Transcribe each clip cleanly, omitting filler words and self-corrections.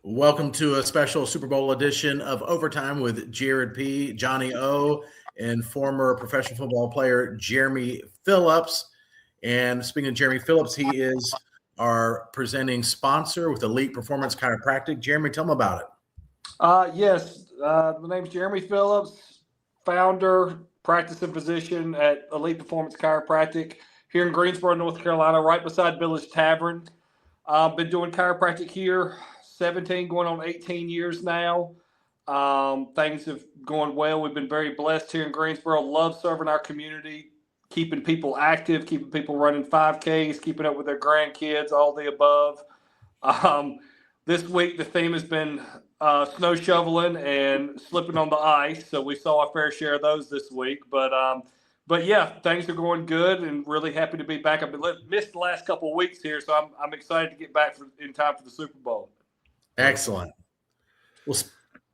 Welcome to a special Super Bowl edition of Overtime with Jared P., Johnny O., and former professional football player Jeremy Phillips. And speaking of Jeremy Phillips, he is our presenting sponsor with Elite Performance Chiropractic. Jeremy, tell them about it. Yes, the name's Jeremy Phillips, founder, practicing physician at Elite Performance Chiropractic here in Greensboro, North Carolina, right beside Village Tavern. I've been doing chiropractic here 17, going on 18 years now. Things have gone well. We've been very blessed here in Greensboro. Love serving our community, keeping people active, keeping people running 5Ks, keeping up with their grandkids, all the above. Um, this week, the theme has been snow shoveling and slipping on the ice. So we saw our fair share of those this week. But yeah, things are going good and really happy to be back. I've missed the last couple of weeks here, so I'm excited to get back in time for the Super Bowl. Excellent. Well,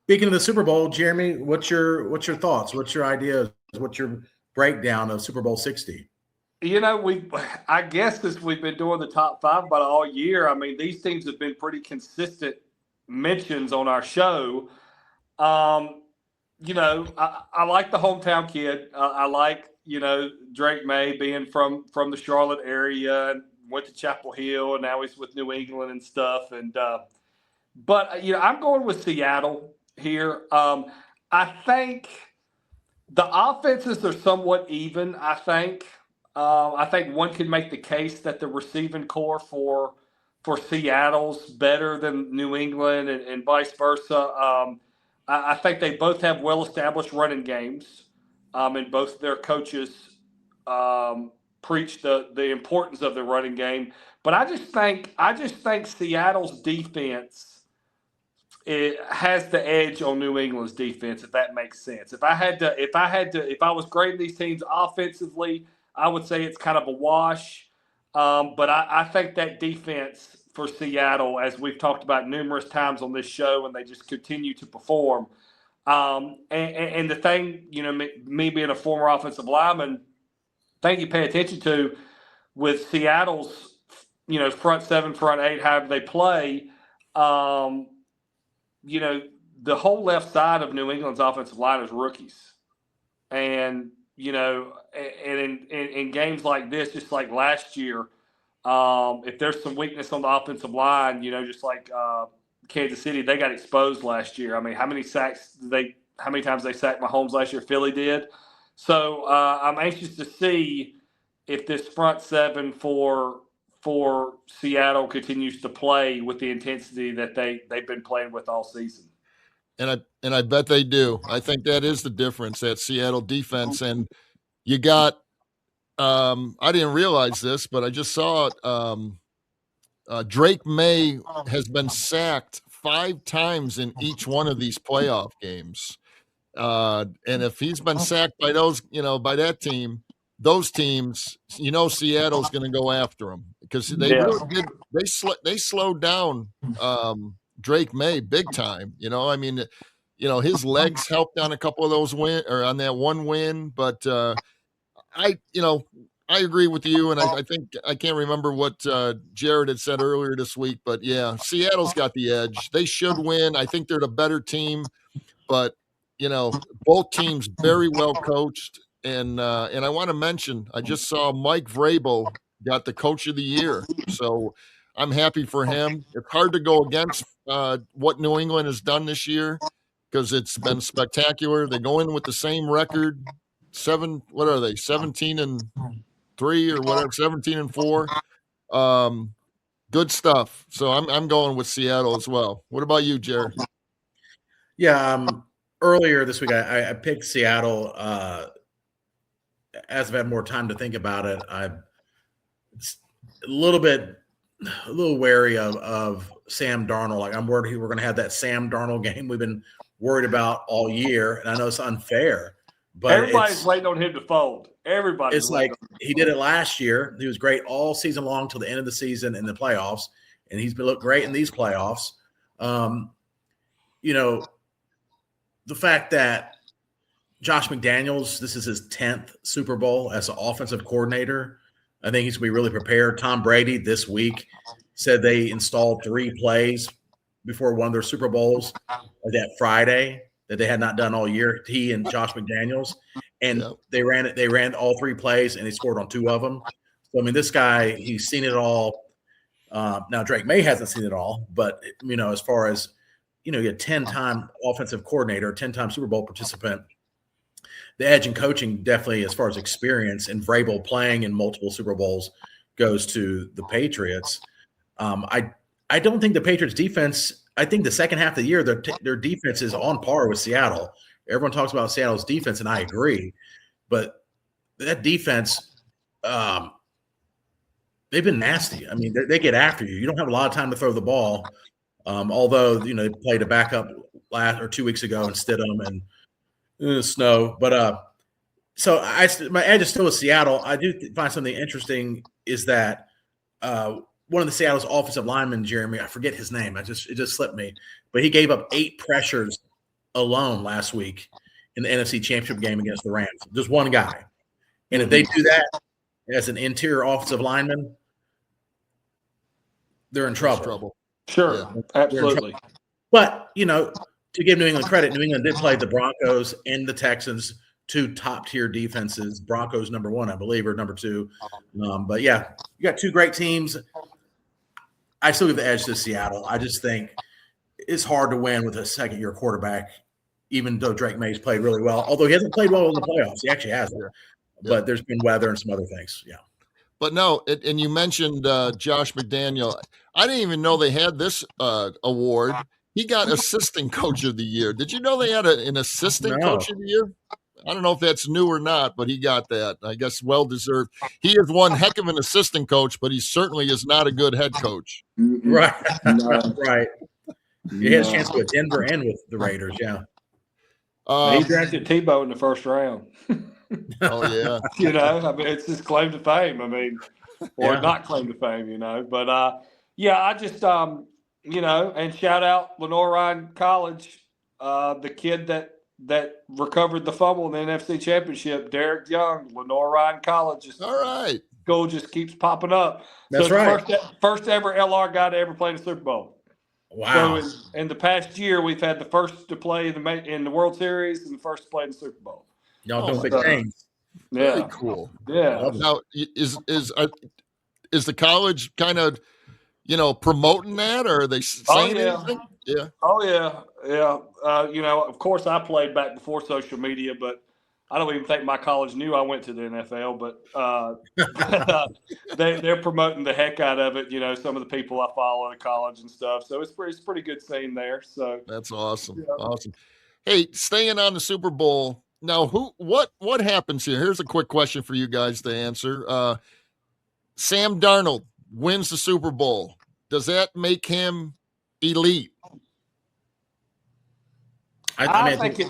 speaking of the Super Bowl, Jeremy, what's your thoughts? What's your ideas? What's your breakdown of Super Bowl 60? I guess as we've been doing the top five about all year, I mean, these teams have been pretty consistent mentions on our show. I like the hometown kid. I like, Drake May being from the Charlotte area and went to Chapel Hill, and now he's with New England and stuff. But I'm going with Seattle here. I think the offenses are somewhat even, I think. I think one could make the case that the receiving core for Seattle's better than New England and vice versa. I think they both have well-established running games, and both their coaches preach the importance of the running game. But I just think Seattle's defense it has the edge on New England's defense, if that makes sense. If I was grading these teams offensively, I would say it's kind of a wash. But I think that defense for Seattle, as we've talked about numerous times on this show, and they just continue to perform. And the thing, me being a former offensive lineman, thing you pay attention to with Seattle's, front seven, front eight, however they play, the whole left side of New England's offensive line is rookies. And, and in games like this, just like last year, if there's some weakness on the offensive line, just like Kansas City, they got exposed last year. I mean, how many times they sacked Mahomes last year? Philly did. So I'm anxious to see if this front seven for Seattle continues to play with the intensity that they've been playing with all season. And I bet they do. I think that is the difference, that Seattle defense. And you got I didn't realize this, but I just saw it. Drake May has been sacked 5 times in each one of these playoff games. And if he's been sacked by by that team, those teams, Seattle's going to go after him because they really did. They slowed down Drake May big time. His legs helped on a couple of those on that one win. But I agree with you, and I think I can't remember what Jared had said earlier this week, but yeah, Seattle's got the edge. They should win. I think they're the better team, but both teams very well coached. And I want to mention, I just saw Mike Vrabel got the Coach of the Year, so I'm happy for him. It's hard to go against what New England has done this year because it's been spectacular. They go in with the same record, 17-3 or whatever, 17-4. Good stuff. So I'm going with Seattle as well. What about you, Jared? Yeah, earlier this week I picked Seattle. As I've had more time to think about it, I'm a little wary of Sam Darnold. Like, I'm worried we're going to have that Sam Darnold game we've been worried about all year, and I know it's unfair, but everybody's waiting on him to fold. It's like he did it last year. He was great all season long till the end of the season in the playoffs, and he's been looked great in these playoffs. The fact that Josh McDaniels, this is his 10th Super Bowl as an offensive coordinator. I think he's going to be really prepared. Tom Brady this week said they installed 3 plays before one of their Super Bowls that Friday that they had not done all year. He and Josh McDaniels, and they ran it. They ran all 3 plays, and they scored on 2 of them. So I mean, this guy, he's seen it all. Now Drake May hasn't seen it all, but as far as you're a 10-time offensive coordinator, 10-time Super Bowl participant. The edge in coaching definitely, as far as experience and Vrabel playing in multiple Super Bowls, goes to the Patriots. I don't think the Patriots defense. I think the second half of the year, their defense is on par with Seattle. Everyone talks about Seattle's defense, and I agree. But that defense, they've been nasty. I mean, they get after you. You don't have a lot of time to throw the ball. Although they played a backup 2 weeks ago in Stidham and snow, but so my edge is still with Seattle. I do find something interesting is that one of the Seattle's offensive linemen, Jeremy, I forget his name. It just slipped me, but he gave up 8 pressures alone last week in the NFC Championship game against the Rams. Just one guy, and if they do that as an interior offensive lineman, they're in trouble. Sure, absolutely. But to give New England credit, New England did play the Broncos and the Texans, 2 top-tier defenses. Broncos number 1, I believe, or number 2. But, yeah, you got 2 great teams. I still give the edge to Seattle. I just think it's hard to win with a second-year quarterback, even though Drake May's played really well. Although he hasn't played well in the playoffs. He actually hasn't. Yeah. But there's been weather and some other things. Yeah. But no, and you mentioned Josh McDaniel. I didn't even know they had this award. He got assistant coach of the year. Did you know they had an assistant coach of the year? I don't know if that's new or not, but he got that. I guess well-deserved. He is one heck of an assistant coach, but he certainly is not a good head coach. Right. Right. He has a chance with Denver and with the Raiders, yeah. He drafted Tebow in the first round. Oh, yeah. I mean, it's his claim to fame. I mean, or not claim to fame, But, I just and shout out Lenore Ryan College, the kid that recovered the fumble in the NFC Championship, Derek Young, Lenore Ryan College. All right. Goal just keeps popping up. That's right. First ever LR guy to ever play in the Super Bowl. Wow. So in the past year, we've had the first to play in the World Series and the first to play in the Super Bowl. Y'all doing big things. Yeah. Very cool. Yeah. Now, is the college kind of promoting that, or are they saying anything? Yeah. Oh yeah. Of course, I played back before social media, but I don't even think my college knew I went to the NFL. But they're promoting the heck out of it. Some of the people I follow at college and stuff. So it's pretty good scene there. So that's awesome. Yeah. Awesome. Hey, staying on the Super Bowl now. What happens here? Here's a quick question for you guys to answer. Sam Darnold wins the Super Bowl. Does that make him elite? I think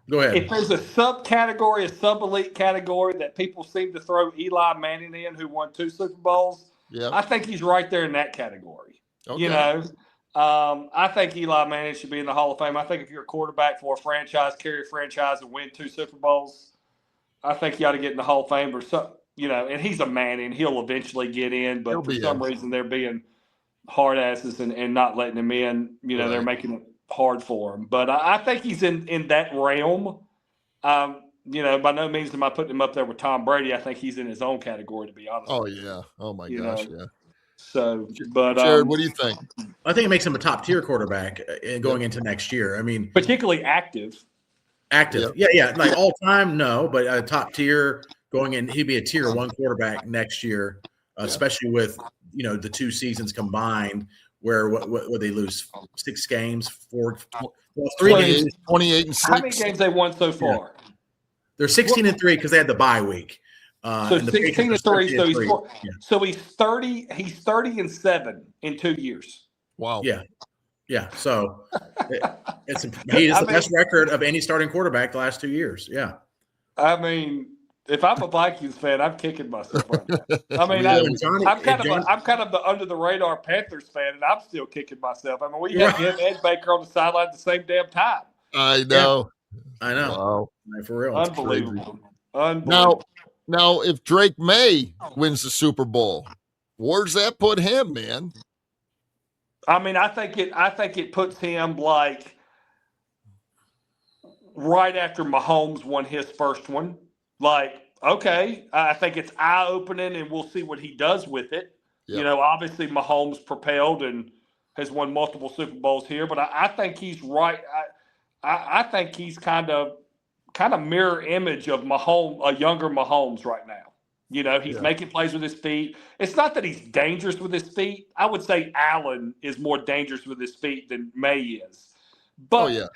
go ahead. If there's a subcategory, a sub-elite category that people seem to throw Eli Manning in, who won 2 Super Bowls, I think he's right there in that category. Okay. I think Eli Manning should be in the Hall of Fame. I think if you're a quarterback for a franchise, carry a franchise, and win 2 Super Bowls, I think you ought to get in the Hall of Fame. Or so, and he's a Manning. He'll eventually get in, but for some reason they're being hard asses and not letting him in. They're making it hard for him. But I think he's in that realm. By no means am I putting him up there with Tom Brady. I think he's in his own category, to be honest. Oh, yeah. Oh, my gosh, yeah. So, but Jared, what do you think? I think it makes him a top-tier quarterback going into next year. I mean, particularly active. Yep. Yeah. Like all time, no, but a top tier going in. He'd be a tier 1 quarterback next year, especially with the 2 seasons combined, where what they lose 6 games, 3 games, 28 and 6. How many games they won so far? Yeah. They're 16-3 because they had the bye week. So 16-3. So he's 30. He's 30-7 in 2 years. Wow. Yeah. So he is the best record of any starting quarterback the last 2 years. Yeah. I mean, if I'm a Vikings fan, I'm kicking myself right now. I mean, I'm kind of the under the radar Panthers fan, and I'm still kicking myself. I mean, we had him and Baker on the sideline at the same damn time. I know. Yeah. I know. Wow. For real. Unbelievable. Now, if Drake May wins the Super Bowl, where's that put him, man? I mean, I think it puts him like right after Mahomes won his first one. Like, okay, I think it's eye opening, and we'll see what he does with it. Yep. Obviously Mahomes propelled and has won multiple Super Bowls here, but I think he's right. I think he's kind of mirror image of Mahomes, a younger Mahomes right now. He's making plays with his feet. It's not that he's dangerous with his feet. I would say Allen is more dangerous with his feet than May is. But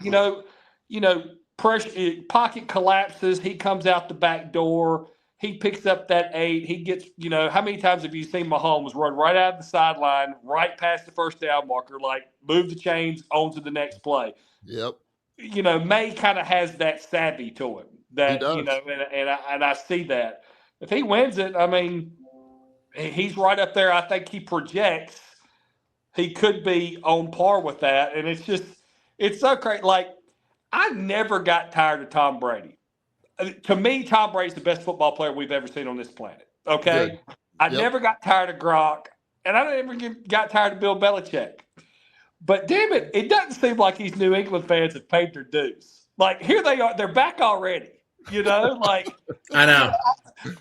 pressure, pocket collapses. He comes out the back door. He picks up that 8. He gets, how many times have you seen Mahomes run right out of the sideline, right past the first down marker, like move the chains, on to the next play? Yep. May kind of has that savvy to him. That he does. and I see that. If he wins it, I mean, he's right up there. I think he projects he could be on par with that, and it's so crazy. Like, I never got tired of Tom Brady. To me, Tom Brady's the best football player we've ever seen on this planet. Okay? Good. I never got tired of Gronk, and I never got tired of Bill Belichick. But damn it, it doesn't seem like these New England fans have paid their dues. Like, here they are. They're back already. Like, I know.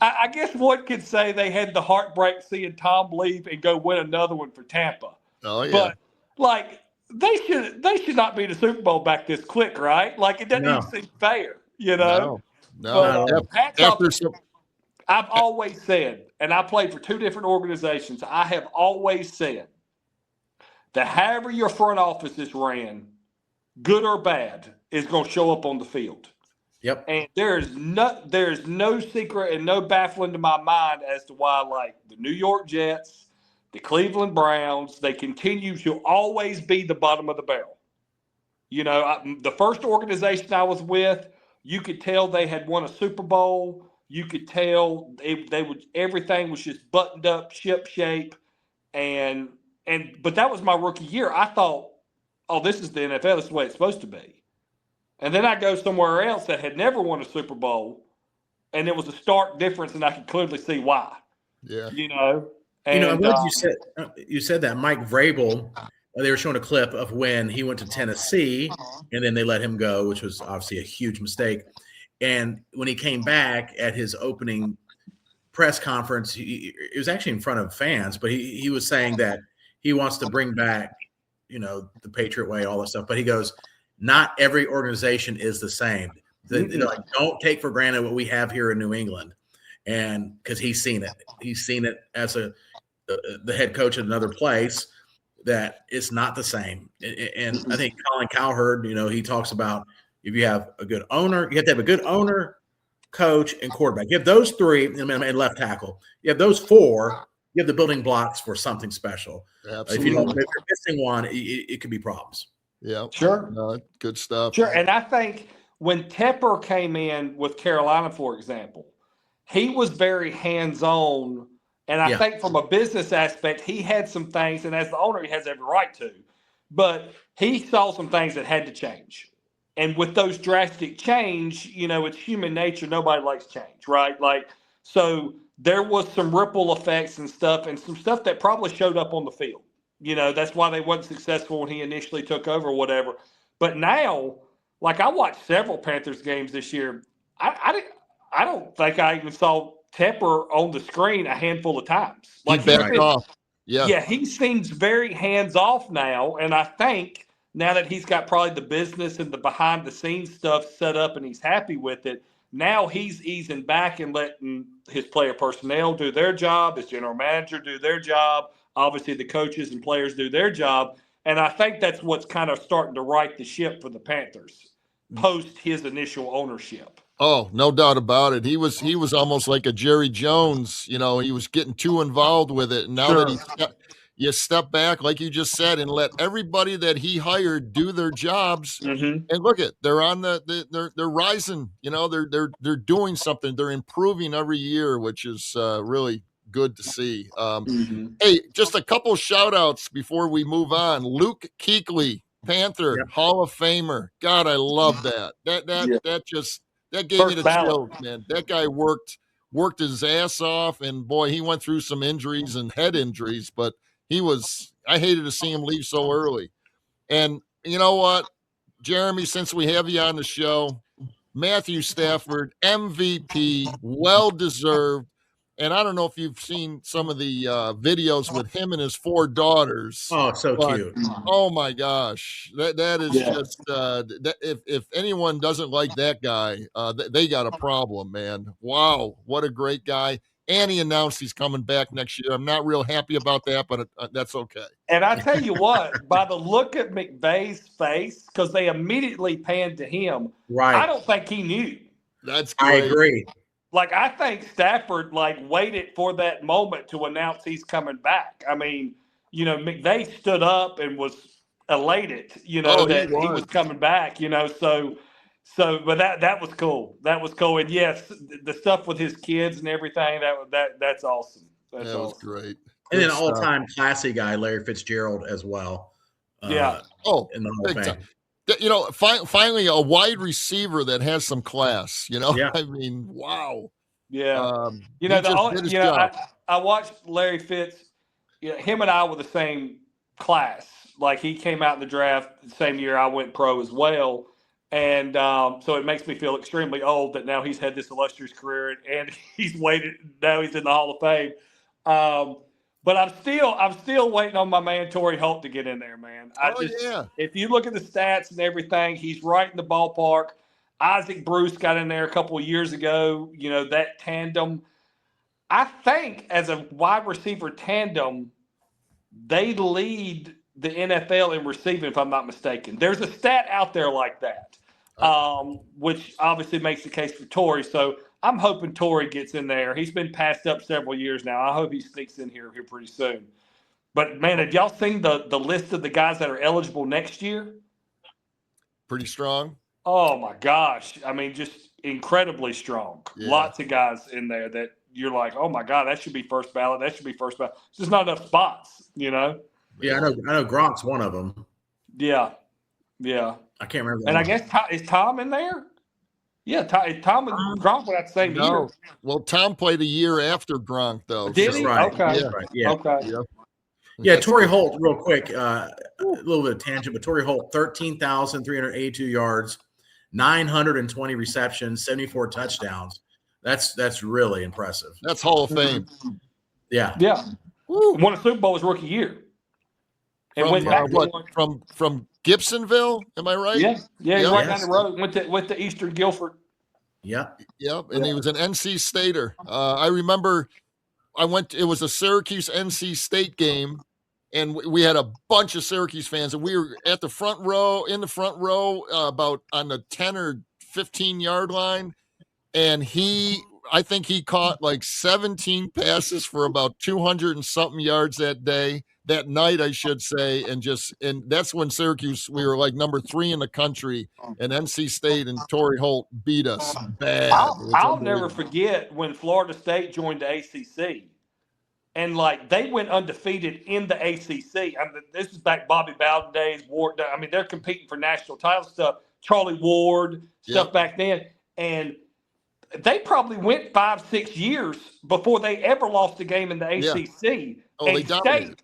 I guess one could say they had the heartbreak seeing Tom leave and go win another one for Tampa. Oh, yeah. But, like, they should not be in the Super Bowl back this quick, right? Like, it doesn't even seem fair, No. But, I've always said, and I played for 2 different organizations, I have always said that however your front office is ran, good or bad, is going to show up on the field. Yep. And there's no secret and no baffling to my mind as to why, like, the New York Jets, the Cleveland Browns, they continue to always be the bottom of the barrel. The first organization I was with, you could tell they had won a Super Bowl. You could tell everything was just buttoned up, ship shape, but that was my rookie year. I thought, oh, this is the NFL. This is the way it's supposed to be. And then I go somewhere else that had never won a Super Bowl, and it was a stark difference, and I could clearly see why. Yeah. I'm glad you said that. Mike Vrabel, they were showing a clip of when he went to Tennessee, and then they let him go, which was obviously a huge mistake. And when he came back at his opening press conference, it was actually in front of fans, but he was saying that he wants to bring back, the Patriot way, all that stuff. But he goes, not every organization is the same. Like, don't take for granted what we have here in New England. And because he's seen it as the head coach at another place, that it's not the same. And I think Colin Cowherd, he talks about, if you have a good owner, you have to have a good owner, coach, and quarterback. You have those 3, and left tackle. You have those 4. You have the building blocks for something special. Absolutely. If you're missing one, it could be problems. Yeah. Sure. No, good stuff. Sure. And I think when Tepper came in with Carolina, for example, he was very hands-on. And I think from a business aspect, he had some things, and as the owner, he has every right to. But he saw some things that had to change. And with those drastic change, it's human nature. Nobody likes change, right? Like, so there was some ripple effects and stuff that probably showed up on the field. That's why they wasn't successful when he initially took over or whatever. But now, like, I watched several Panthers games this year. I don't think I even saw Tepper on the screen a handful of times. Like, he backed off. Yeah, he seems very hands-off now, and I think now that he's got probably the business and the behind-the-scenes stuff set up and he's happy with it, now he's easing back and letting his player personnel do their job, his general manager do their job, obviously the coaches and players do their job, and I think that's what's kind of starting to right the ship for the Panthers post his initial ownership. Oh, no doubt about it. He was almost like a Jerry Jones. He was getting too involved with it. And now that you step back, like you just said, and let everybody that he hired do their jobs. Mm-hmm. And look they're on they're rising. They're doing something. They're improving every year, which is really good to see. Hey, just a couple shout outs before we move on. Luke Kuechly, Panther, Hall of Famer. God, I love that. That gave me the chills, man. That guy worked his ass off, and boy, he went through some injuries and head injuries, but he was I hated to see him leave so early. And you know what, Jeremy, since we have you on the show, Matthew Stafford, MVP, well deserved. And I don't know if you've seen some of the videos with him and his 4 daughters. Oh, so but, cute. oh my gosh, that is just that if anyone doesn't like that guy, they got a problem, man. Wow, what a great guy. And he announced he's coming back next year. I'm not real happy about that, but that's okay. And I tell you what, by the look at McVay's face, because they immediately panned to him, Right. I don't think he knew. That's great. I agree. Like, I think Stafford, waited for that moment to announce he's coming back. I mean, McVay stood up and was elated, that he was coming back, but that was cool. That was cool. And yes, the stuff with his kids and everything, that's awesome. That was great. And then all-time classy guy, Larry Fitzgerald, as well. Yeah. In the Hall of Fame. Finally a wide receiver that has some class. Yeah. I mean, wow. Yeah. I watched Larry Fitz. Him and I were the same class. Like, he came out in the draft the same year I went pro as well. And so it makes me feel extremely old that now he's had this illustrious career and he's waited. Now he's in the Hall of Fame. But I'm still waiting on my man Torrey Holt to get in there, man. If you look at the stats and everything, he's right in the ballpark. Isaac Bruce got in there a couple of years ago. That tandem. I think as a wide receiver tandem, they lead the NFL in receiving, if I'm not mistaken. There's a stat out there like that, which obviously makes the case for Torrey. So I'm hoping Torrey gets in there. He's been passed up several years now. I hope he sneaks in here pretty soon. But, man, have y'all seen the list of the guys that are eligible next year? Pretty strong. Oh, my gosh. I mean, just incredibly strong. Yeah. Lots of guys in there that you're like, oh, my God, that should be first ballot. That should be first ballot. It's just not enough spots, Yeah, I know Gronk's one of them. Yeah. I can't remember. And I guess is Tom in there? Yeah, Tom and Gronk were at the same year. Well, Tom played a year after Gronk, though. Did he? Right. Okay. Yeah. Right. Yeah. Okay. Yeah, Torrey Holt, real quick, a little bit of tangent, but Torrey Holt, 13,382 yards, 920 receptions, 74 touchdowns. That's really impressive. That's Hall of Fame. Yeah. Yeah. Won a Super Bowl his rookie year. And went back from Gibsonville, am I right? Yeah. Yeah, right down the road. Went to Eastern Guilford. Yep. And he was an NC Stater. I remember it was a Syracuse NC State game, and we had a bunch of Syracuse fans, and we were in the front row, about on the 10 or 15 yard line. And I think he caught like 17 passes for about 200 and something yards that night, I should say. And that's when Syracuse, we were like number 3 in the country, and NC State and Torrey Holt beat us bad. I'll never forget when Florida State joined the ACC, and they went undefeated in the ACC. I mean, this is back Bobby Bowden days, Ward. I mean, they're competing for national title stuff. Charlie Ward stuff back then, and they probably went 5-6 years before they ever lost a game in the ACC. They dominated.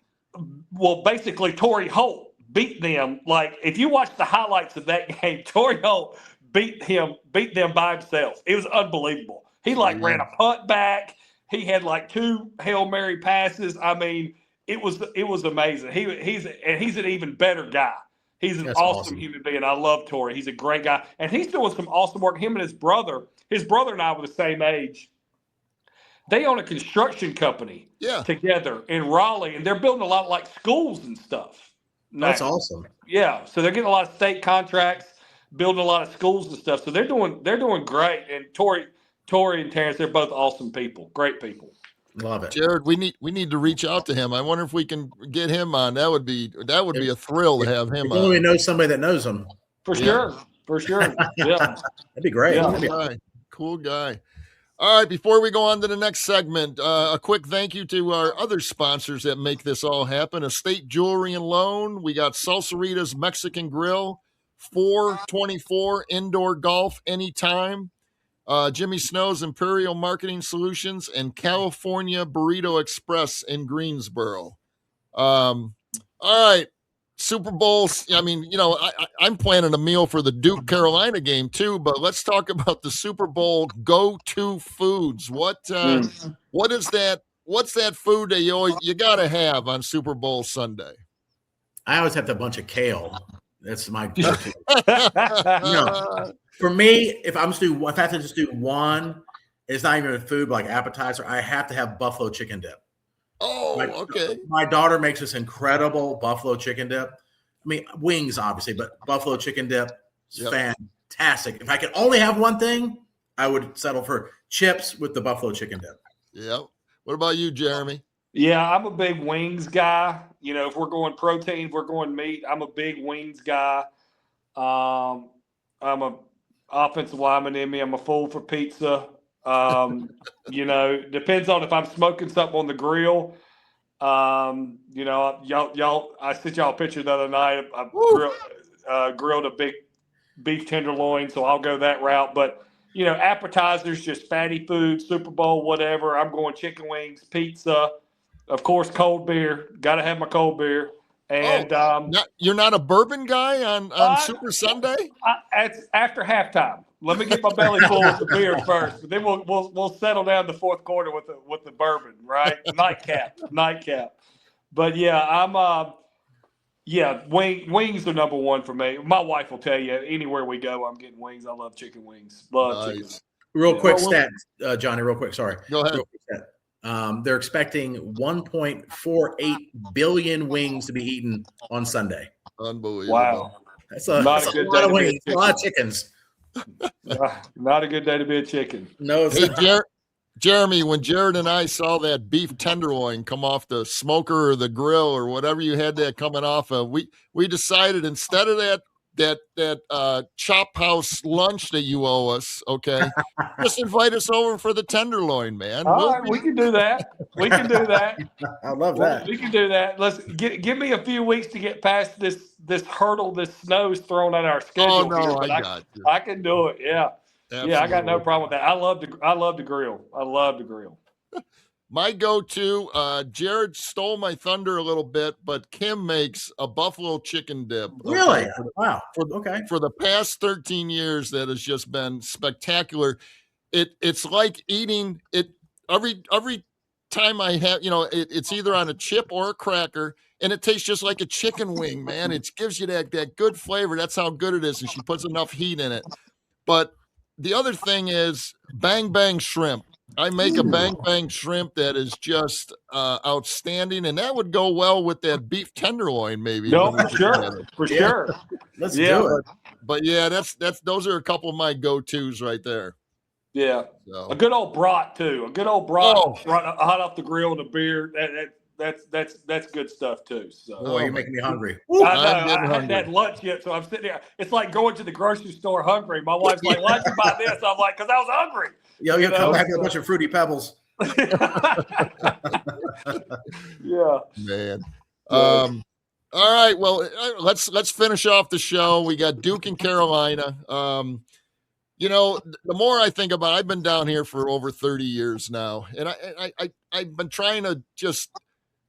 Well, basically, Torrey Holt beat them. If you watch the highlights of that game, Torrey Holt beat them by himself. It was unbelievable. He ran a punt back. He had 2 Hail Mary passes. I mean, it was amazing. He's an even better guy. He's an awesome human being. I love Torrey. He's a great guy, and he's doing some awesome work. Him and his brother. His brother and I were the same age. They own a construction company together in Raleigh, and they're building a lot of schools and stuff. That's awesome. Yeah, so they're getting a lot of state contracts, building a lot of schools and stuff. So they're doing great. And Torrey and Terrence, they're both awesome people, great people. Love it, Jared. We need to reach out to him. I wonder if we can get him on. That would be a thrill to have him on. We know somebody that knows him. For sure. Yeah, that'd be great. Yeah. Cool guy. All right, before we go on to the next segment, a quick thank you to our other sponsors that make this all happen. Estate Jewelry and Loan. We got Salsarita's Mexican Grill, 424 Indoor Golf Anytime, Jimmy Snow's Imperial Marketing Solutions, and California Burrito Express in Greensboro. All right. Super Bowls. I mean, I'm planning a meal for the Duke Carolina game too, but let's talk about the Super Bowl go-to foods. What is that? What's that food that you gotta have on Super Bowl Sunday? I always have a bunch of kale. That's my go-to. For me, if I have to just do one, it's not even a food, but like appetizer. I have to have buffalo chicken dip. Oh, okay. My daughter makes this incredible buffalo chicken dip. I mean, wings, obviously, but buffalo chicken dip is fantastic. If I could only have one thing, I would settle for chips with the buffalo chicken dip. Yep. What about you, Jeremy? Yeah, I'm a big wings guy. If we're going protein, if we're going meat, I'm a big wings guy. I'm a offensive lineman in me. I'm a fool for pizza. Depends on if I'm smoking something on the grill. Y'all, I sent y'all a picture the other night. I grilled a big beef tenderloin, so I'll go that route. But appetizers, just fatty food, Super Bowl, whatever. I'm going chicken wings, pizza, of course, cold beer. Got to have my cold beer. And you're not a bourbon guy on Super Sunday? It's after halftime. Let me get my belly full with the beer first, but then we'll settle down the fourth quarter with the bourbon, right? Nightcap. But yeah, wings are number one for me. My wife will tell you anywhere we go, I'm getting wings. I love chicken wings. Love chicken. Real quick stat, Johnny. Real quick, sorry. Go ahead. They're expecting 1.48 billion wings to be eaten on Sunday. Unbelievable! Wow, that's a lot of wings, a lot of chickens. Not a good day to be a chicken. No, hey, Jeremy, when Jared and I saw that beef tenderloin come off the smoker or the grill or whatever you had that coming off of, we decided instead of that chop house lunch that you owe us, okay, just invite us over for the tenderloin, man. All right, we can do that. I love that. We can do that. Let's give me a few weeks to get past this hurdle, this snow's thrown at our schedule. Oh no, here, I can do it. Yeah. Absolutely. Yeah, I got no problem with that. I love to grill. I love to grill. My go-to, Jared stole my thunder a little bit, but Kim makes a buffalo chicken dip. Really? Wow. For the past 13 years, that has just been spectacular. It's like eating it every time I have, it's either on a chip or a cracker, and it tastes just like a chicken wing, man. It gives you that good flavor. That's how good it is, and she puts enough heat in it. But the other thing is bang bang shrimp. I make a bang bang shrimp that is just outstanding, and that would go well with that beef tenderloin, maybe. No, for sure. Let's do it. But yeah, those are a couple of my go-tos right there. Yeah, so. A good old brat too. A good old brat, hot off the grill and a beer. That's good stuff too. So. Boy, you're making me hungry. I know. I haven't had lunch yet, so I'm sitting there. It's like going to the grocery store hungry. My wife's like, "Why'd you buy this?" I'm like, "Because I was hungry." Yo, you come back with a bunch of Fruity Pebbles. Yeah, man. All right. Well, let's finish off the show. We got Duke and Carolina. The more I think about it, I've been down here for over 30 years now, and I've been trying to just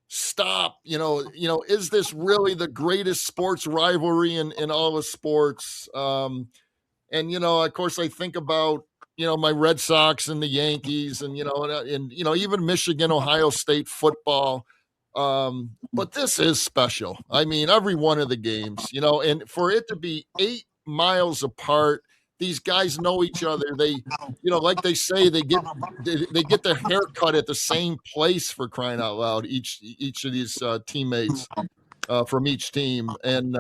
stop. Is this really the greatest sports rivalry in all of sports? And of course, I think about my Red Sox and the Yankees, and even Michigan, Ohio State football. But this is special. I mean, every one of the games, and for it to be 8 miles apart. These guys know each other. They, like they say, they get their hair cut at the same place, for crying out loud. Each of these teammates from each team, and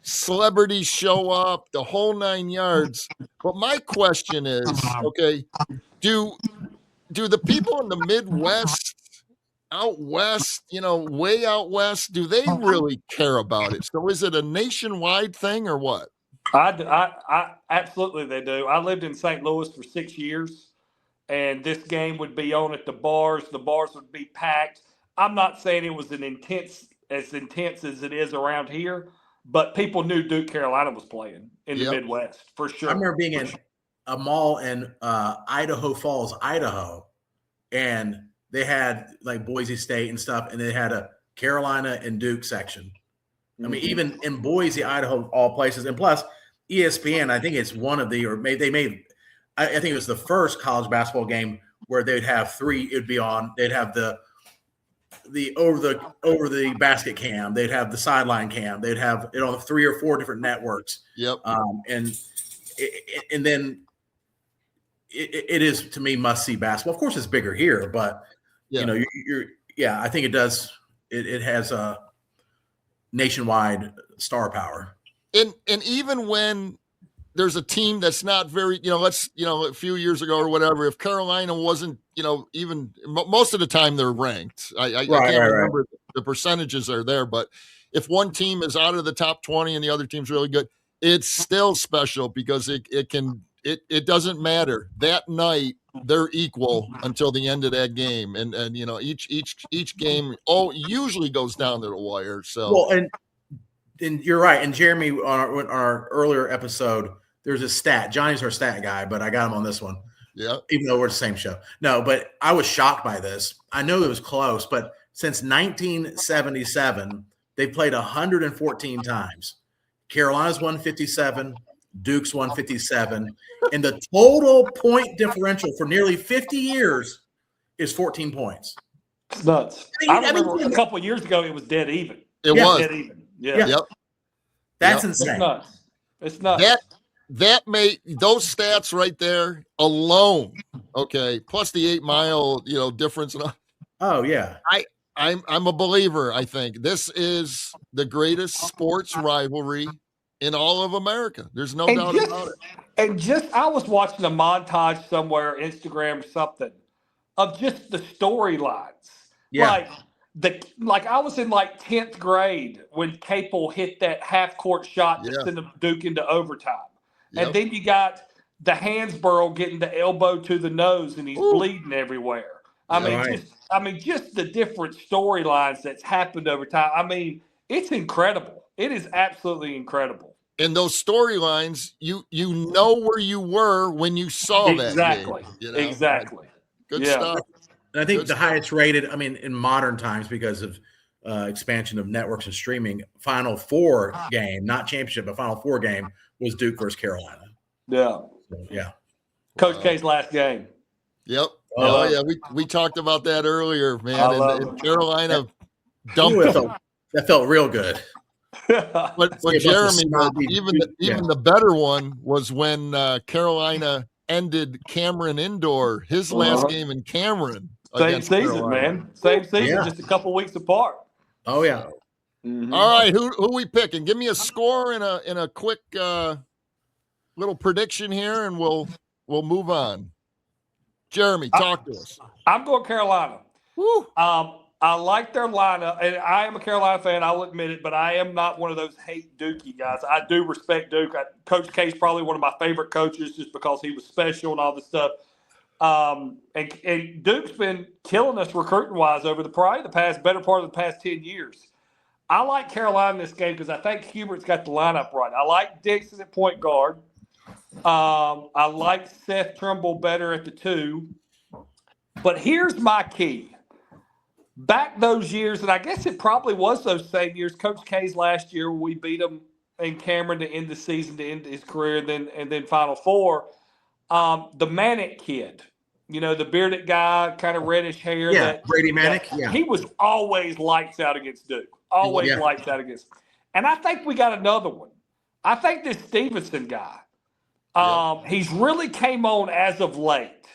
celebrities show up, the whole 9 yards. But my question is, okay, do the people in the Midwest, out west, way out west, do they really care about it? So is it a nationwide thing or what? I absolutely they do. I lived in St. Louis for 6 years, and this game would be on at the bars. The bars would be packed. I'm not saying it was as intense as it is around here, but people knew Duke Carolina was playing in the Midwest for sure. I remember being in a mall in Idaho Falls, Idaho, and they had like Boise State and stuff, and they had a Carolina and Duke section. I mean, even in Boise, Idaho, all places, and plus ESPN. I think it's one of the, or maybe they made. I think it was the first college basketball game where they'd have three. It'd be on. They'd have the over the basket cam. They'd have the sideline cam. They'd have it on 3 or 4 different networks. Yep. And then it is, to me, must see basketball. Of course, it's bigger here, but you know, I think it does. It has a nationwide star power. And even when there's a team that's not very, a few years ago or whatever, if Carolina wasn't, even most of the time they're ranked. I can't remember the percentages are there, but if one team is out of the top 20 and the other team's really good, it's still special because it doesn't matter. That night they're equal until the end of that game. And each game usually goes down to the wire. So well, and you're right. And Jeremy, on our earlier episode, there's a stat. Johnny's our stat guy, but I got him on this one. Yeah. Even though we're the same show. No, but I was shocked by this. I know it was close, but since 1977, they played 114 times. Carolina's won 57, Duke's won 57, and the total point differential for nearly 50 years is 14 points. It's nuts. I remember a couple of years ago, it was dead even. It was dead even. Yeah. Yep. That's insane. It's nuts. That made those stats right there alone. Okay. Plus the 8 mile, difference. Oh yeah. I'm a believer. I think this is the greatest sports rivalry in all of America. There's no doubt about it. And I was watching a montage somewhere, Instagram or something, of just the storylines. Yeah. Like I was in 10th grade when Capel hit that half court shot to send Duke into overtime. Yep. And then you got the Hansborough getting the elbow to the nose and he's bleeding everywhere. Just the different storylines that's happened over time. I mean, it's incredible. It is absolutely incredible. And those storylines, you know where you were when you saw that. Exactly. Exactly. Good stuff. And I think the highest rated, in modern times because of expansion of networks and streaming, Final Four game, not championship, but Final Four game was Duke versus Carolina. Yeah. So, yeah. Coach K's last game. Yep. Oh, yeah. We talked about that earlier, man. And Carolina dumped them. That felt real good. But Jeremy, even the better one was when Carolina ended Cameron Indoor, his last game in Cameron. Same season, Carolina. Man. Same season, just a couple weeks apart. Oh yeah. Mm-hmm. All right, who we picking? Give me a score and a quick little prediction here, and we'll move on. Jeremy, talk to us. I'm going Carolina. Woo. I like their lineup, and I am a Carolina fan, I'll admit it, but I am not one of those hate Dookie guys. I do respect Duke. Coach K's probably one of my favorite coaches just because he was special and all this stuff. And Duke's been killing us recruiting-wise over the better part of the past 10 years. I like Carolina in this game because I think Hubert's got the lineup right. I like Dixon at point guard. I like Seth Trimble better at the 2. But here's my key. Back those years, and I guess it probably was those same years, Coach K's last year, we beat him in Cameron to end the season, to end his career, and then Final Four. The Manic kid, the bearded guy, kind of reddish hair. Yeah, Brady Manic. Yeah. He was always lights out against Duke. Always lights out against. And I think we got another one. I think this Stevenson guy, he's really came on as of late.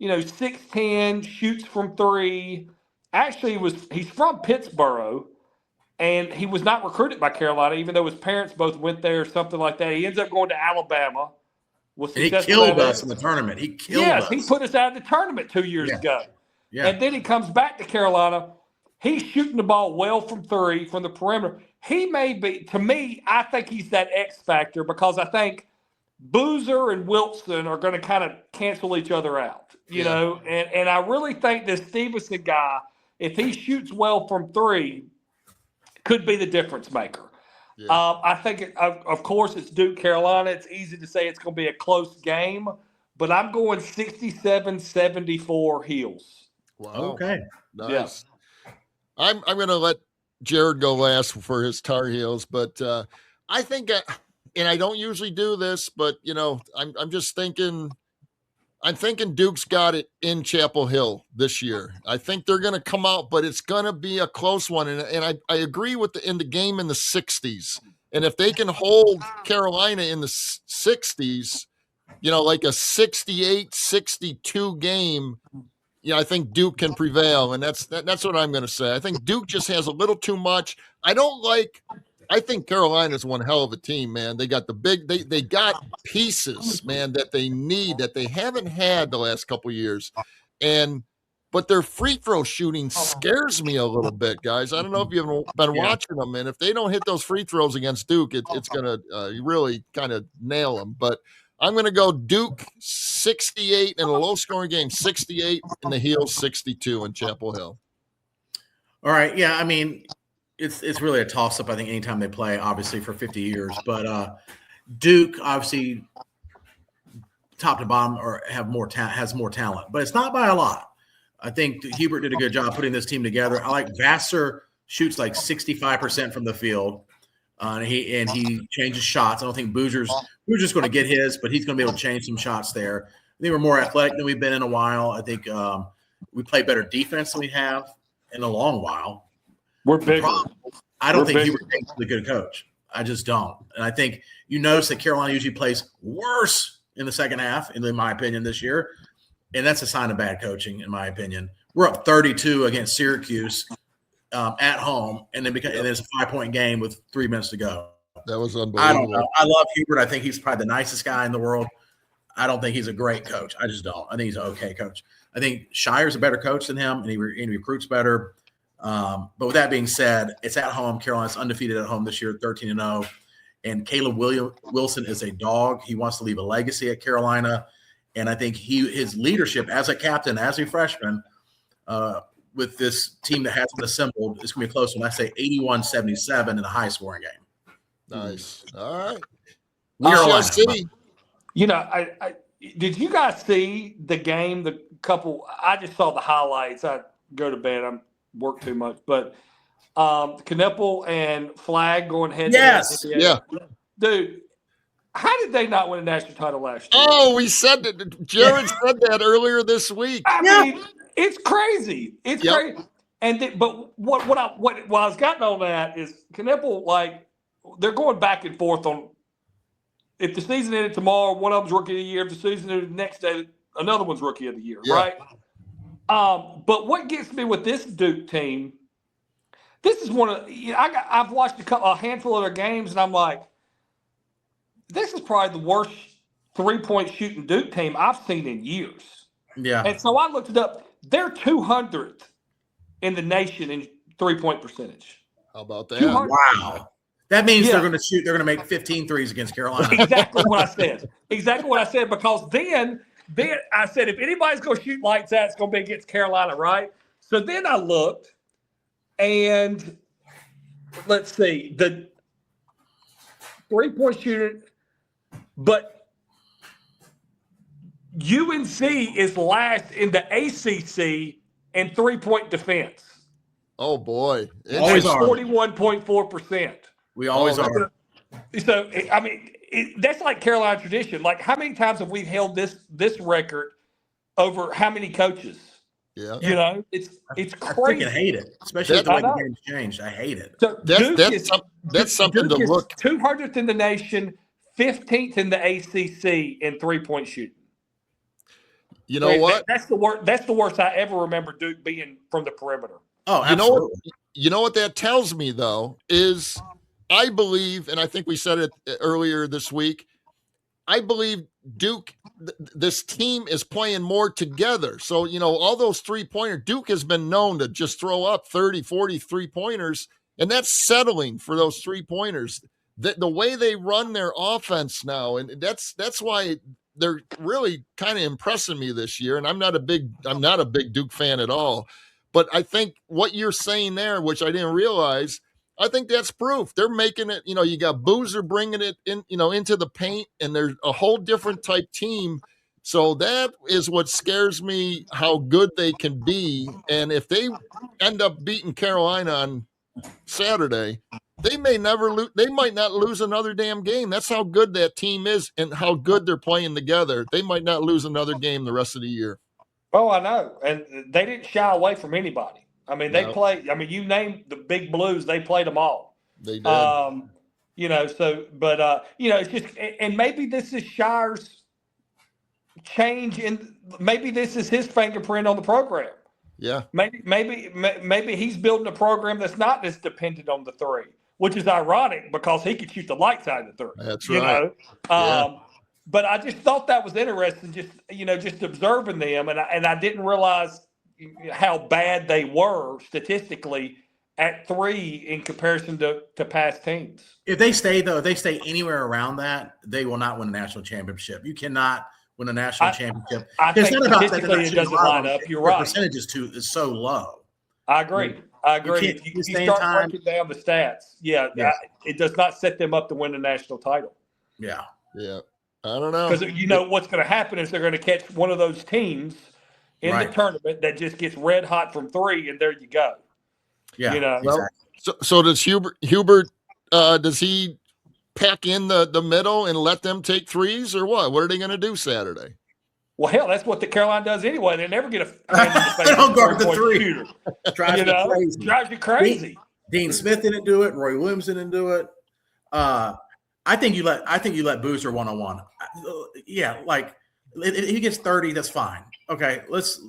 6'10", shoots from 3. Actually, he's from Pittsburgh, and he was not recruited by Carolina, even though his parents both went there or something like that. He ends up going to Alabama. He killed us in the tournament. He killed us. He put us out of the tournament 2 years ago. Yeah. And then he comes back to Carolina. He's shooting the ball well from 3, from the perimeter. He may be, to me, I think he's that X factor because I think Boozer and Wilson are going to kind of cancel each other out, you know. And I really think this Stevenson guy, if he shoots well from 3, could be the difference maker. Yeah. I think, of course, it's Duke, Carolina. It's easy to say it's going to be a close game, but I'm going 67-74 Heels. Wow. Okay. Nice. Yeah. I'm going to let Jared go last for his Tar Heels, but I think, and I don't usually do this, but I'm just thinking. I'm thinking Duke's got it in Chapel Hill this year. I think they're going to come out, but it's going to be a close one. And I agree with in the game in the 60s. And if they can hold Carolina in the 60s, like a 68-62 game, I think Duke can prevail. And that's what I'm going to say. I think Duke just has a little too much. I think Carolina's one hell of a team, man. They got they got pieces, man, that they need that they haven't had the last couple of years. But their free throw shooting scares me a little bit, guys. I don't know if you've been watching them, and if they don't hit those free throws against Duke, it's going to really kind of nail them. But I'm going to go Duke 68 in a low-scoring game, 68 in the Heels, 62 in Chapel Hill. All right. Yeah, I mean, it's really a toss-up, I think, anytime they play, obviously, for 50 years. But Duke, obviously, top to bottom, has more talent. But it's not by a lot. I think Hubert did a good job putting this team together. I like Vassar shoots like 65% from the field. And he changes shots. I don't think Boozer's going to get his, but he's going to be able to change some shots there. I think we're more athletic than we've been in a while. I think we play better defense than we have in a long while. We're bigger. I don't think Hubert is a good coach. I just don't. And I think you notice that Carolina usually plays worse in the second half, in my opinion, this year. And that's a sign of bad coaching, in my opinion. We're up 32 against Syracuse at home, and then it's a 5-point game with 3 minutes to go. That was unbelievable. I don't know. I love Hubert. I think he's probably the nicest guy in the world. I don't think he's a great coach. I just don't. I think he's an okay coach. I think Shire's a better coach than him, and he recruits better. But with that being said, it's at home. Carolina's undefeated at home this year, 13-0. And Caleb Wilson is a dog. He wants to leave a legacy at Carolina. And I think his leadership as a captain, as a freshman, with this team that hasn't assembled, it's going to be a close one. I say 81-77 in a high-scoring game. Nice. All right. We shall see. I did you guys see the game? I just saw the highlights. I go to bed. I work too much, but Knuppel and Flagg going head to head. Yeah. Dude, how did they not win a national title last year? Oh, we said that. Jared said that earlier this week. I mean, it's crazy. It's crazy. But what I was getting on that is Knuppel, like, they're going back and forth on if the season ended tomorrow, one of them's rookie of the year. If the season ended the next day, another one's rookie of the year, right? But what gets me with this Duke team, this is one of I've watched a handful of their games, and I'm like, this is probably the worst 3-point shooting Duke team I've seen in years. Yeah. And so I looked it up. They're 200th in the nation in 3-point percentage. How about that? Wow. That means they're going to shoot. They're going to make 15 threes against Carolina. Exactly what I said. Because then I said, if anybody's going to shoot lights out, it's going to be against Carolina, right? So then I looked, and let's see, the 3-point shooter, but UNC is last in the ACC in 3-point defense. Oh, boy. Always are. 41.4%. We always are. So, I mean, that's like Carolina tradition. Like, how many times have we held this record over how many coaches? Yeah. It's crazy. I freaking hate it, especially the way the game's changed. I hate it. So that's something to look. 200th in the nation, 15th in the ACC in 3-point shooting. You know what? That's the worst I ever remember Duke being from the perimeter. Oh, absolutely. You know what that tells me, though, is I believe, and I think we said it earlier this week, I believe Duke, this team is playing more together. So, all those 3-pointers, Duke has been known to just throw up 30, 40 3-pointers, and that's settling for those 3-pointers. The way they run their offense now, and that's why they're really kind of impressing me this year. And I'm not a big Duke fan at all. But I think what you're saying there, which I didn't realize, I think that's proof. They're making it, you got Boozer bringing it in, into the paint, and they're a whole different type team. So that is what scares me, how good they can be. And if they end up beating Carolina on Saturday, they may never lose. They might not lose another damn game. That's how good that team is and how good they're playing together. They might not lose another game the rest of the year. Oh, I know. And they didn't shy away from anybody. I mean, they No. played. I mean, you name the big blues, they played them all. They did. It's just, and maybe this is Shire's change maybe this is his fingerprint on the program. Yeah. Maybe he's building a program that's not as dependent on the three, which is ironic because he could shoot the lights out of the three. That's right. But I just thought that was interesting, just observing them, and I didn't realize how bad they were statistically at three in comparison to past teams. If they stay anywhere around that, they will not win a national championship. You cannot win a national championship. I think statistically it doesn't line up. You're right. The percentage is so low. I agree. If you start breaking down the stats, it does not set them up to win a national title. Yeah. Yeah. I don't know. Because what's going to happen is they're going to catch one of those teams in the tournament that just gets red hot from three, and there you go. Yeah. Exactly. So does Hubert does he pack in the middle and let them take threes or what? What are they going to do Saturday? Well, hell, that's what the Carolina does anyway. They never get a they don't guard the three. Drives you crazy. Dean Smith didn't do it. Roy Williams didn't do it. I think you let Boozer 1-on-1. Yeah, like if he gets 30, that's fine. Okay, let's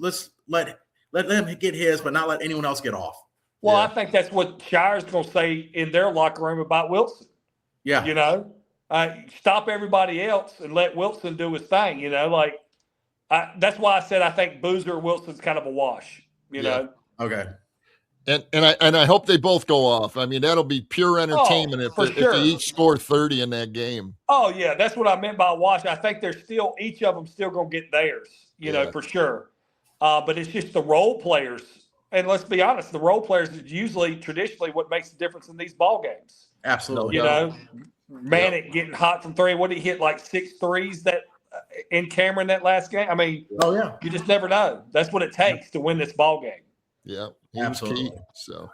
let him get his, but not let anyone else get off. Well, I think that's what Shire's going to say in their locker room about Wilson. Yeah, stop everybody else and let Wilson do his thing. That's why I said I think Boozer Wilson's kind of a wash. You know. Okay. And I hope they both go off. I mean, that'll be pure entertainment if they each score 30 in that game. Oh yeah, that's what I meant by wash. I think each of them still gonna get theirs, for sure. But it's just the role players, and let's be honest, the role players is usually traditionally what makes the difference in these ball games. Absolutely. Manic getting hot from three. What did he hit, like 6 threes that in Cameron that last game? I mean, you just never know. That's what it takes to win this ball game. Yeah, absolutely. So,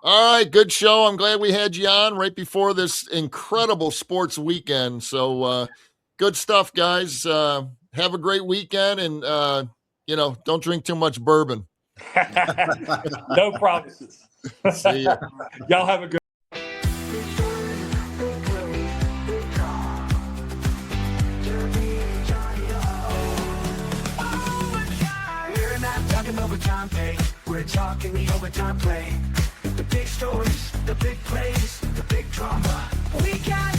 all right, good show. I'm glad we had you on right before this incredible sports weekend. So, good stuff, guys. Have a great weekend, and don't drink too much bourbon. No promises. See ya. Y'all have a good. We're talking the overtime play. The big stories, the big plays, the big drama. We got